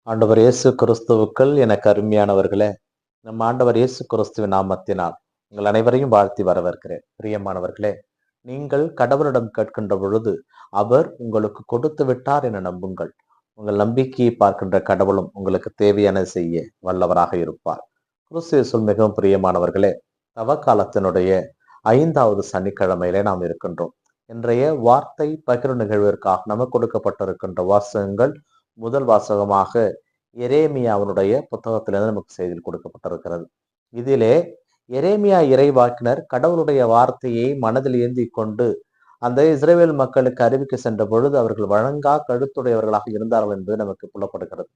ஆண்டவர் இயேசு கிறிஸ்துவுக்குள் எனக்கு அருமையானவர்களே, நம் ஆண்டவர் இயேசு கிறிஸ்துவின் நாமத்தினால் உங்கள் அனைவரையும் வாழ்த்தி வரவேற்கிறேன். பிரியமானவர்களே, நீங்கள் கடவுளிடம் கேட்கின்ற பொழுது அவர் உங்களுக்கு கொடுத்து விட்டார் என நம்புங்கள். உங்கள் நம்பிக்கையை பார்க்கின்ற கடவுளும் உங்களுக்கு தேவையான செய்ய வல்லவராக இருப்பார். கிறிஸ்து இயேசுவுள் மிகவும் பிரியமானவர்களே, தவக்காலத்தினுடைய 5வது சனிக்கிழமையிலே நாம் இருக்கின்றோம். இன்றைய வார்த்தை பகிர்வு நிகழ்விற்காக நமக்கு கொடுக்கப்பட்டிருக்கின்ற வாசகங்கள், முதல் வாசகமாக எரேமியாவினுடைய புத்தகத்திலிருந்து நமக்கு செய்தியில் கொடுக்கப்பட்டிருக்கிறது. இதிலே எரேமியா இறைவாக்கினர் கடவுளுடைய வார்த்தையை மனதில் ஏந்தி கொண்டு அந்த இஸ்ரவேல் மக்களுக்கு அறிவிக்க சென்ற பொழுது அவர்கள் வழங்கா கழுத்துடையவர்களாக இருந்தார்கள் என்பது நமக்கு புலப்படுகிறது.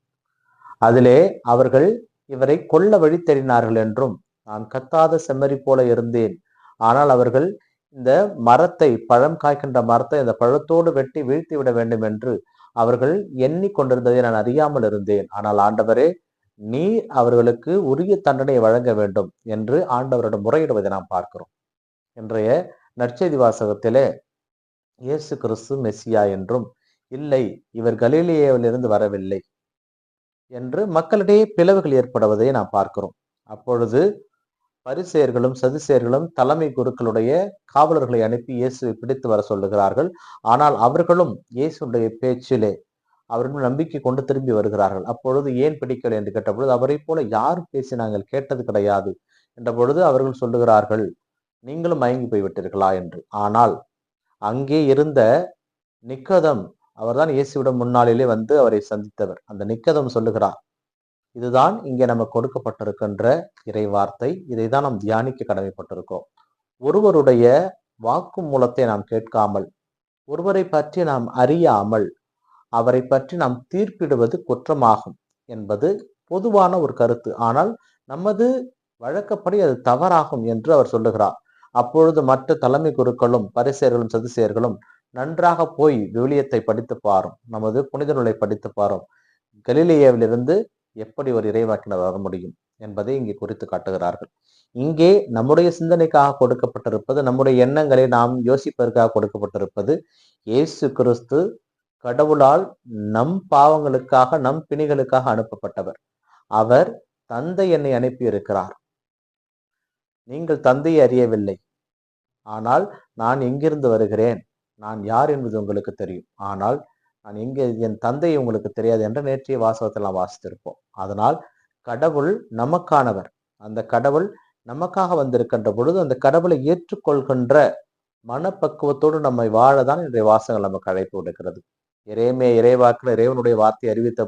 அதிலே அவர்கள் இவரை கொல்ல வழி தேடினார்கள் என்றும், நான் கத்தாத செம்மறி போல இருந்தேன், ஆனால் அவர்கள் இந்த மரத்தை, பழம் காய்க்கின்ற மரத்தை அந்த பழத்தோடு வெட்டி வீழ்த்தி விட வேண்டும் என்று அவர்கள் எண்ணிக்கொண்டிருந்ததை நான் அறியாமல் இருந்தேன். ஆனால் ஆண்டவரே, நீர் அவர்களுக்கு உரிய தண்டனை வழங்க வேண்டும் என்று ஆண்டவரிடம் முறையிடுவதை நாம் பார்க்கிறோம். இன்றைய நற்செய்தி வாசகத்திலே இயேசு கிறிஸ்து மெசியா என்றும், இல்லை இவர் கலிலேயாவிலிருந்து வரவில்லை என்று மக்களிடையே பிளவுகள் ஏற்படுவதை நாம் பார்க்கிறோம். அப்பொழுது பரிசேயர்களும் சதுசேயர்களும் தலைமை குருக்களுடைய காவலர்களை அனுப்பி இயேசுவை பிடித்து வர சொல்லுகிறார்கள். ஆனால் அவர்களும் இயேசுடைய பேச்சிலே அவர்கள் நம்பிக்கை கொண்டு திரும்பி வருகிறார்கள். அப்பொழுது ஏன் பிடிக்கவில்லை என்று கேட்டபொழுது, அவரை போல யாரும் பேசி நாங்கள் கேட்டது கிடையாது என்ற பொழுது அவர்கள் சொல்லுகிறார்கள், நீங்களும் மயங்கி போய்விட்டீர்களா என்று. ஆனால் அங்கே இருந்த நிக்கதம், அவர்தான் இயேசுவிடம் முன்னாளிலே வந்து அவரை சந்தித்தவர். அந்த நிக்கதம் சொல்லுகிறார், இதுதான் இங்கே நமக்கு கொடுக்கப்பட்டிருக்கின்ற இறை வார்த்தை. இதைதான் நாம் தியானிக்க கடமைப்பட்டிருக்கோம். ஒருவருடைய வாக்கு மூலத்தை நாம் கேட்காமல், ஒருவரை பற்றி நாம் அறியாமல் அவரை பற்றி நாம் தீர்ப்பிடுவது குற்றமாகும் என்பது பொதுவான ஒரு கருத்து. ஆனால் நமது வழக்கப்படி அது தவறாகும் என்று அவர் சொல்லுகிறார். அப்பொழுது மற்ற தலைமை குருக்களும் பரிசேயர்களும் சதுசேயர்களும், நன்றாக போய் விவிலியத்தை படித்து பாரும், நமது புனித நூலை படித்து பாரும், கலிலேயாவிலிருந்து எப்படி ஒரு இறைவாக்கினர் வர முடியும் என்பதை இங்கே குறித்து காட்டுகிறார்கள். இங்கே நம்முடைய சிந்தனைக்காக கொடுக்கப்பட்டிருப்பது, நம்முடைய எண்ணங்களை நாம் யோசிப்பதற்காக கொடுக்கப்பட்டிருப்பது, இயேசு கிறிஸ்து கடவுளால் நம் பாவங்களுக்காக, நம் பிணிகளுக்காக அனுப்பப்பட்டவர். அவர் தந்தை என்னை அனுப்பி இருக்கிறார். நீங்கள் தந்தையை அறியவில்லை, ஆனால் நான் எங்கிருந்து வருகிறேன், நான் யார் என்பது உங்களுக்கு தெரியும். ஆனால் நான் என் தந்தை உங்களுக்கு தெரியாது என்று நேற்றைய வாசகத்தில் நாம் வாசித்திருப்போம். அதனால் கடவுள் நமக்கானவர். அந்த கடவுள் நமக்காக வந்திருக்கின்ற பொழுது அந்த கடவுளை ஏற்றுக்கொள்கின்ற மனப்பக்குவத்தோடு நம்மை வாழதான் இன்றைய வாசகங்கள் நமக்கு அழைப்பு விடுக்கிறது. எரேமியா இறைவாக்கினர் இறைவனுடைய வார்த்தை அறிவித்த